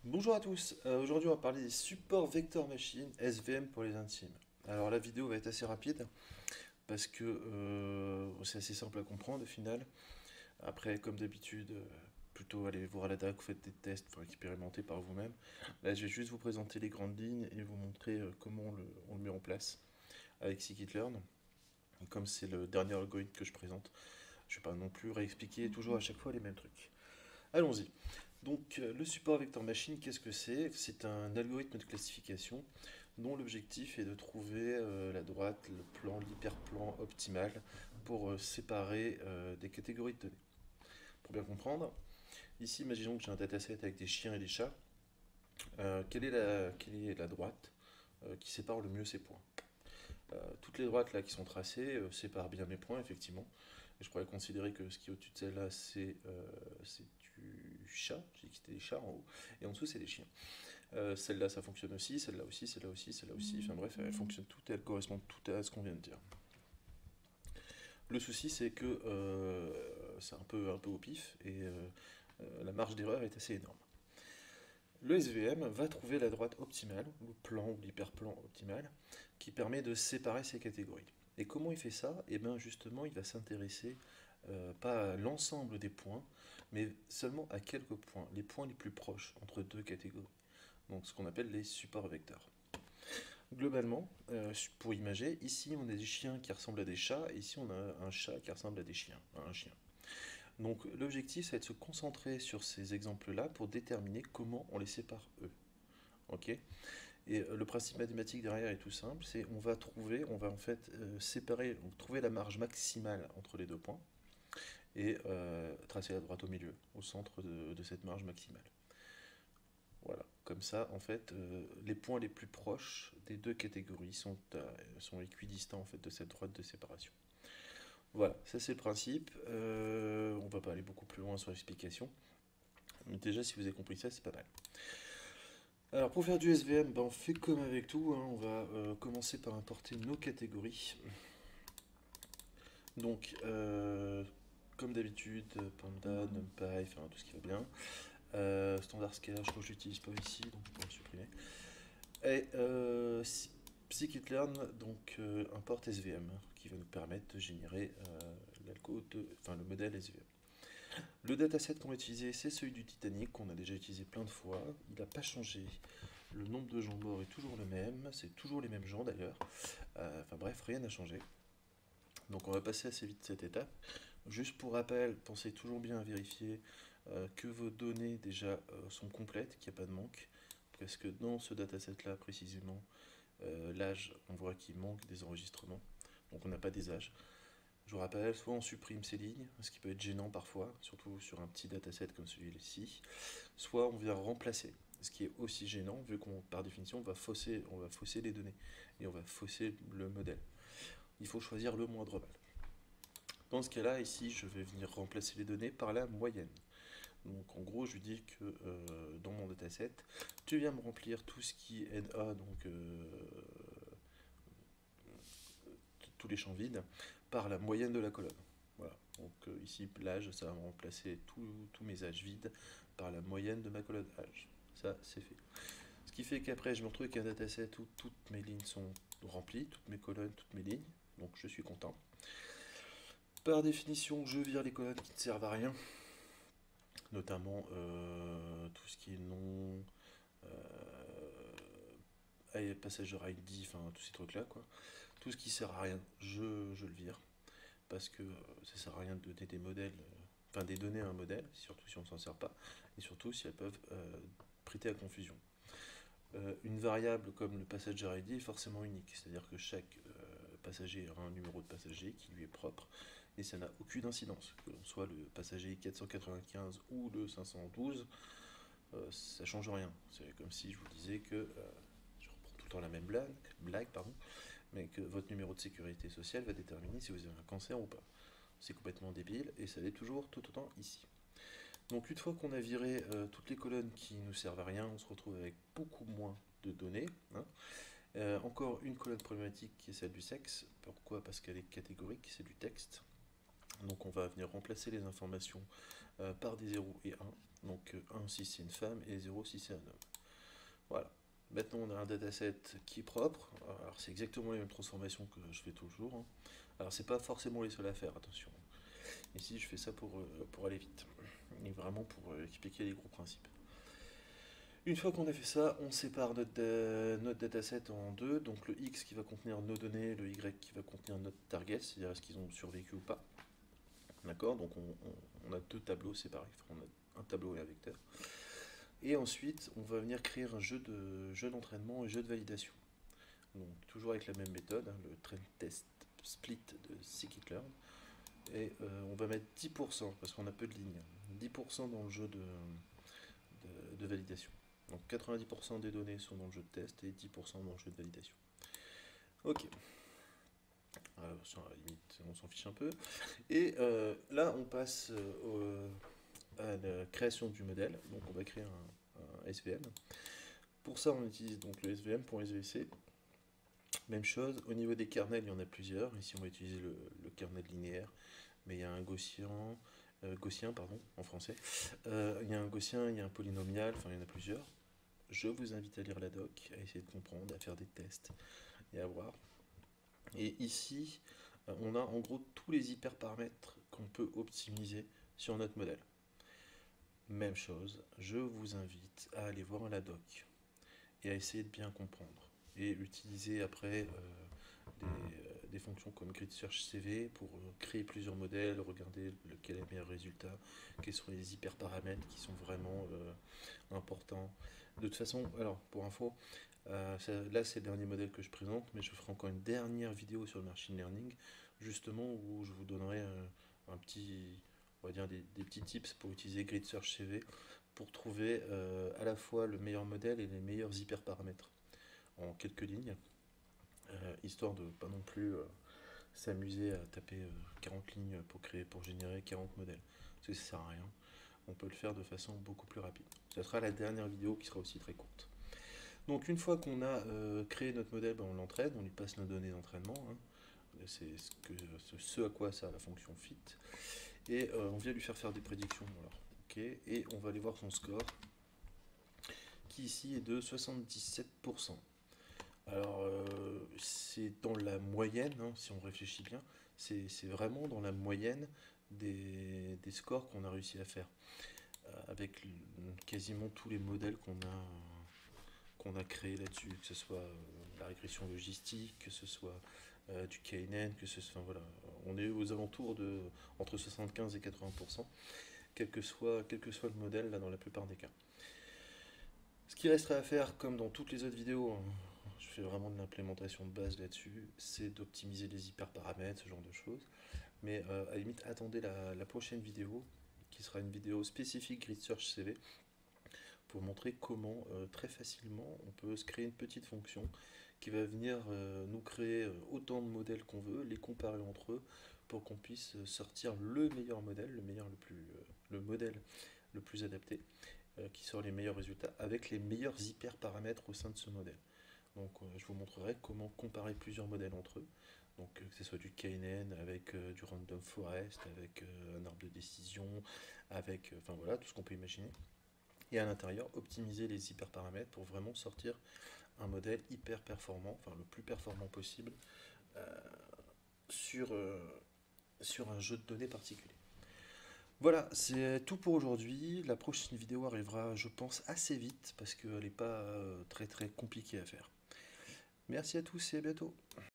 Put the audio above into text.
Bonjour à tous, aujourd'hui on va parler des supports vector machine, SVM pour les intimes. Alors la vidéo va être assez rapide parce que c'est assez simple à comprendre au final. Après, comme d'habitude, plutôt allez voir à la DAC, vous faites des tests pour expérimenter par vous-même. Là je vais juste vous présenter les grandes lignes et vous montrer comment on le met en place avec scikit-learn. Comme c'est le dernier algorithme que je présente, je ne vais pas non plus réexpliquer toujours à chaque fois les mêmes trucs. Allons-y. Donc, le support vector machine, qu'est-ce que c'est? C'est un algorithme de classification dont l'objectif est de trouver la droite, le plan, l'hyperplan optimal pour séparer des catégories de données. Pour bien comprendre, ici, imaginons que j'ai un dataset avec des chiens et des chats. Quelle est la droite qui sépare le mieux ces points? Toutes les droites là qui sont tracées séparent bien mes points, effectivement. Et je pourrais considérer que ce qui est au-dessus de celle-là, c'est du chat. J'ai dit que c'était des chats en haut. Et en dessous, c'est des chiens. Celle-là, ça fonctionne aussi, celle-là aussi, celle-là aussi, celle-là aussi. Enfin bref, elles fonctionnent toutes et elles correspondent toutes à ce qu'on vient de dire. Le souci, c'est que c'est un peu au pif et la marge d'erreur est assez énorme. Le SVM va trouver la droite optimale, le plan ou l'hyperplan optimal, qui permet de séparer ces catégories. Et comment il fait ça? Eh bien justement, il va s'intéresser pas à l'ensemble des points, mais seulement à quelques points, les points les plus proches entre deux catégories. Donc ce qu'on appelle les supports vecteurs. Globalement, pour imager, ici on a des chiens qui ressemblent à des chats, et ici on a un chat qui ressemble à des chiens, à un chien. Donc l'objectif, c'est de se concentrer sur ces exemples-là pour déterminer comment on les sépare eux. Ok. Et le principe mathématique derrière est tout simple, c'est on va en fait séparer, trouver la marge maximale entre les deux points et tracer la droite au milieu, au centre de cette marge maximale. Voilà, comme ça, en fait, les points les plus proches des deux catégories sont équidistants en fait de cette droite de séparation. Voilà, ça c'est le principe. On va pas aller beaucoup plus loin sur l'explication. Mais déjà, si vous avez compris ça, c'est pas mal. Alors pour faire du SVM, ben, on fait comme avec tout, hein, on va commencer par importer nos catégories. Donc, comme d'habitude, Panda, NumPy, enfin tout ce qui va bien. Standard scalar, je crois que je l'utilise pas ici, donc je peux le supprimer. Et scikit-learn donc importe SVM qui va nous permettre de générer le modèle SVM. Le dataset qu'on va utiliser, c'est celui du Titanic qu'on a déjà utilisé plein de fois. Il n'a pas changé. Le nombre de gens morts est toujours le même. C'est toujours les mêmes gens d'ailleurs. Enfin bref, rien n'a changé. Donc on va passer assez vite cette étape. Juste pour rappel, pensez toujours bien à vérifier que vos données déjà sont complètes, qu'il n'y a pas de manque. Parce que dans ce dataset là précisément, l'âge, on voit qu'il manque des enregistrements. Donc on n'a pas des âges. Je vous rappelle, soit on supprime ces lignes, ce qui peut être gênant parfois, surtout sur un petit dataset comme celui-ci, soit on vient remplacer, ce qui est aussi gênant, vu qu'on, par définition, on va fausser les données, et on va fausser le modèle. Il faut choisir le moindre mal. Dans ce cas-là, ici, je vais venir remplacer les données par la moyenne. Donc en gros, je lui dis que dans mon dataset, tu viens me remplir tout ce qui est NA, donc tous les champs vides, par la moyenne de la colonne. Voilà. Donc ici, l'âge, ça va me remplacer tous mes âges vides par la moyenne de ma colonne âge. Ça, c'est fait. Ce qui fait qu'après, je me retrouve avec un dataset où toutes mes lignes sont remplies, toutes mes colonnes, toutes mes lignes. Donc je suis content. Par définition, je vire les colonnes qui ne servent à rien, notamment tout ce qui est non, passager ID, enfin tous ces trucs-là, quoi. Tout ce qui sert à rien, je le vire. Parce que ça sert à rien de donner des modèles, enfin des données à un modèle, surtout si on ne s'en sert pas, et surtout si elles peuvent prêter à confusion. Une variable comme le passenger ID est forcément unique, c'est-à-dire que chaque passager aura un numéro de passager qui lui est propre, et ça n'a aucune incidence, que l'on soit le passager 495 ou le 512, ça change rien. C'est comme si je vous disais que, je reprends tout le temps la même blague pardon, mais que votre numéro de sécurité sociale va déterminer si vous avez un cancer ou pas. C'est complètement débile et ça l'est toujours tout autant ici. Donc une fois qu'on a viré toutes les colonnes qui ne nous servent à rien, on se retrouve avec beaucoup moins de données, hein. Encore une colonne problématique qui est celle du sexe. Pourquoi? Parce qu'elle est catégorique, c'est du texte. Donc on va venir remplacer les informations par des 0 et 1. Donc 1 si c'est une femme et 0 si c'est un homme. Voilà. Maintenant on a un dataset qui est propre. Alors c'est exactement les mêmes transformations que je fais toujours, hein. Alors c'est pas forcément les seuls à faire, attention. Ici je fais ça pour aller vite. Et vraiment pour expliquer les gros principes. Une fois qu'on a fait ça, on sépare notre dataset en deux. Donc le X qui va contenir nos données, le Y qui va contenir notre target, c'est-à-dire est-ce qu'ils ont survécu ou pas. D'accord. Donc on a deux tableaux séparés. Enfin, on a un tableau et un vecteur. Et ensuite, on va venir créer un jeu d'entraînement et jeu de validation. Donc toujours avec la même méthode, hein, le trend test split de scikit-learn. Et on va mettre 10% parce qu'on a peu de lignes. 10% dans le jeu de validation. Donc 90% des données sont dans le jeu de test et 10% dans le jeu de validation. Ok. À la limite, on s'en fiche un peu. Et là, on passe à la création du modèle. Donc on va créer un SVM. Pour ça, on utilise donc le SVM pour les EEC. Même chose, au niveau des kernels, il y en a plusieurs. Ici, on va utiliser le kernel linéaire, mais il y a un gaussien pardon, en français. Il y a un gaussien, il y a un polynomial, enfin il y en a plusieurs. Je vous invite à lire la doc, à essayer de comprendre, à faire des tests et à voir. Et ici, on a en gros tous les hyperparamètres qu'on peut optimiser sur notre modèle. Même chose, je vous invite à aller voir la doc et à essayer de bien comprendre. Et utiliser après des fonctions comme Grid Search CV pour créer plusieurs modèles, regarder lequel est le meilleur résultat, quels sont les hyperparamètres qui sont vraiment importants. De toute façon, alors pour info, là c'est le dernier modèle que je présente, mais je ferai encore une dernière vidéo sur le machine learning, justement où je vous donnerai un petit, on va dire des petits tips pour utiliser Grid Search CV pour trouver à la fois le meilleur modèle et les meilleurs hyperparamètres en quelques lignes, histoire de pas non plus s'amuser à taper 40 lignes pour générer 40 modèles, parce que ça sert à rien. On peut le faire de façon beaucoup plus rapide. Ce sera la dernière vidéo qui sera aussi très courte. Donc une fois qu'on a créé notre modèle, on l'entraîne, on lui passe nos données d'entraînement, hein. C'est ce à quoi sert la fonction fit, et on vient lui faire des prédictions. Alors, okay. Et on va aller voir son score, qui ici est de 77%. Alors, c'est dans la moyenne, hein, si on réfléchit bien, c'est vraiment dans la moyenne des scores qu'on a réussi à faire, avec quasiment tous les modèles qu'on a créés là-dessus, que ce soit la régression logistique, que ce soit du KNN, que ce soit, voilà, on est aux alentours de entre 75 et 80%, quel que soit le modèle, là, dans la plupart des cas. Ce qui resterait à faire, comme dans toutes les autres vidéos, hein, je fais vraiment de l'implémentation de base là-dessus, c'est d'optimiser les hyperparamètres, ce genre de choses. Mais à la limite, attendez la prochaine vidéo, qui sera une vidéo spécifique Grid Search CV, pour montrer comment très facilement on peut se créer une petite fonction qui va venir nous créer autant de modèles qu'on veut, les comparer entre eux, pour qu'on puisse sortir le meilleur modèle, le modèle le plus adapté, qui sort les meilleurs résultats avec les meilleurs hyperparamètres au sein de ce modèle. Donc je vous montrerai comment comparer plusieurs modèles entre eux, donc que ce soit du KNN avec du random forest, avec un arbre de décision, avec enfin voilà, tout ce qu'on peut imaginer. Et à l'intérieur, optimiser les hyperparamètres pour vraiment sortir un modèle hyper performant, enfin le plus performant possible, euh, sur, sur un jeu de données particulier. Voilà, c'est tout pour aujourd'hui. La prochaine vidéo arrivera, je pense, assez vite parce qu'elle n'est pas très très compliquée à faire. Merci à tous et à bientôt.